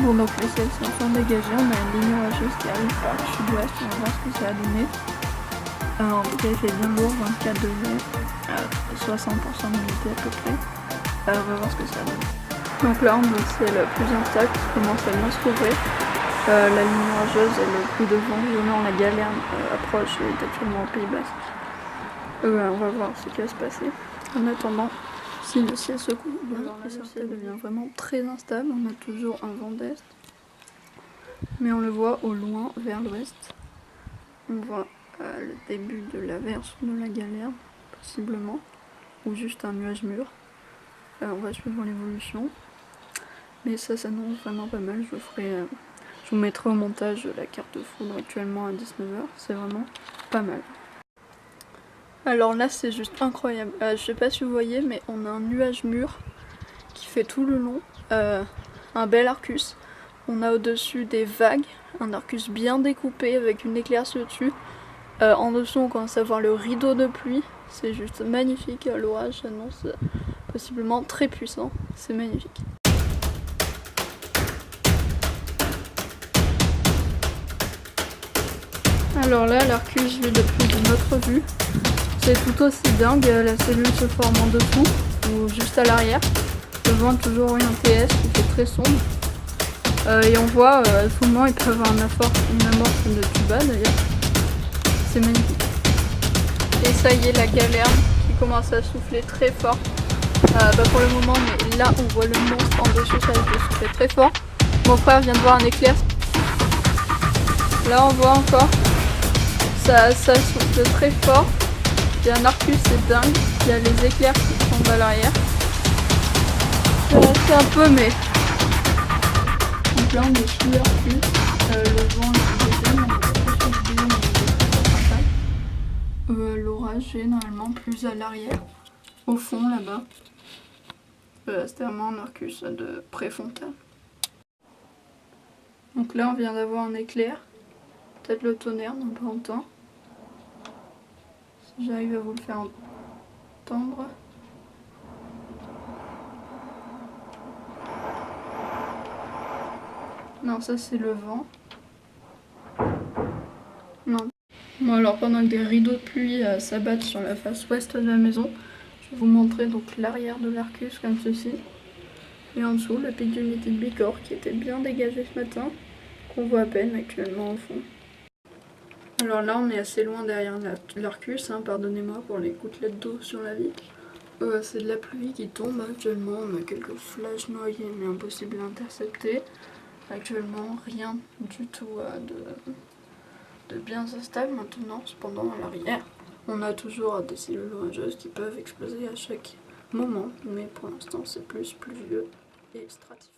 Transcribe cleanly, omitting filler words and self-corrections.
Bon, donc le ciel s'est enfin dégagé, on a une ligne orageuse qui arrive par le sud-ouest, on va voir ce que ça a donné. En tout cas il fait bien lourd, 24 degrés, 60% d'humidité à peu près. On va voir ce que ça donne. Donc là on a le ciel plus instable qui commence à bien se couvrir. La ligne orageuse et le coup de vent violent, la galerne approche et est actuellement au Pays Basque. On va voir ce qui va se passer. En attendant, si le ciel se couvre bien, le ciel devient vraiment très instable. On a toujours un vent d'est, mais on le voit au loin vers l'ouest. On voit le début de l'averse ou de la galerne, possiblement, ou juste un nuage mûr. On va suivre l'évolution, mais ça s'annonce vraiment pas mal. Je vous mettrai au montage la carte de foudre actuellement à 19h, c'est vraiment pas mal. Alors là c'est juste incroyable, je sais pas si vous voyez mais on a un nuage mûr qui fait tout le long, un bel arcus. On a au-dessus des vagues, un arcus bien découpé avec une éclaircie au-dessus. En dessous on commence à voir le rideau de pluie, c'est juste magnifique, l'orage s'annonce possiblement très puissant, c'est magnifique. Alors là l'arcus vu depuis une autre vue, c'est tout aussi dingue, la cellule se forme en dessous ou juste à l'arrière. Le vent est toujours orienté est, il fait très sombre. Et on voit à tout moment il peut y avoir une amorce de tuba d'ailleurs. C'est magnifique. Et ça y est, la galerne qui commence à souffler très fort. Pour le moment, mais là on voit le monstre en dessous, ça peut souffler très fort. Mon frère vient de voir un éclair. Là on voit encore, ça souffle très fort. Il y a un arcus, c'est dingue. Il y a les éclairs qui tombent à l'arrière. C'est un peu, mais... Donc là, on est sous l'arcus. Le vent est dégagé. L'orage est normalement plus à l'arrière. Au fond, là-bas. C'est vraiment un arcus de Préfontaine. Donc là, on vient d'avoir un éclair. Peut-être le tonnerre dans pas longtemps. Si j'arrive à vous le faire entendre. Non, ça c'est le vent. Non. Bon alors pendant que des rideaux de pluie s'abattent sur la face ouest de la maison, je vais vous montrer donc l'arrière de l'arcus comme ceci. Et en dessous le pic d'humidité de Bigorre qui était bien dégagé ce matin, qu'on voit à peine actuellement au fond. Alors là on est assez loin derrière l'arcus, pardonnez-moi pour les gouttelettes d'eau sur la vitre. C'est de la pluie qui tombe actuellement, on a quelques flashs noyés mais impossible à intercepter. Actuellement rien du tout de bien stable maintenant, cependant à l'arrière on a toujours des cellules orageuses qui peuvent exploser à chaque moment, mais pour l'instant c'est plus pluvieux et stratif.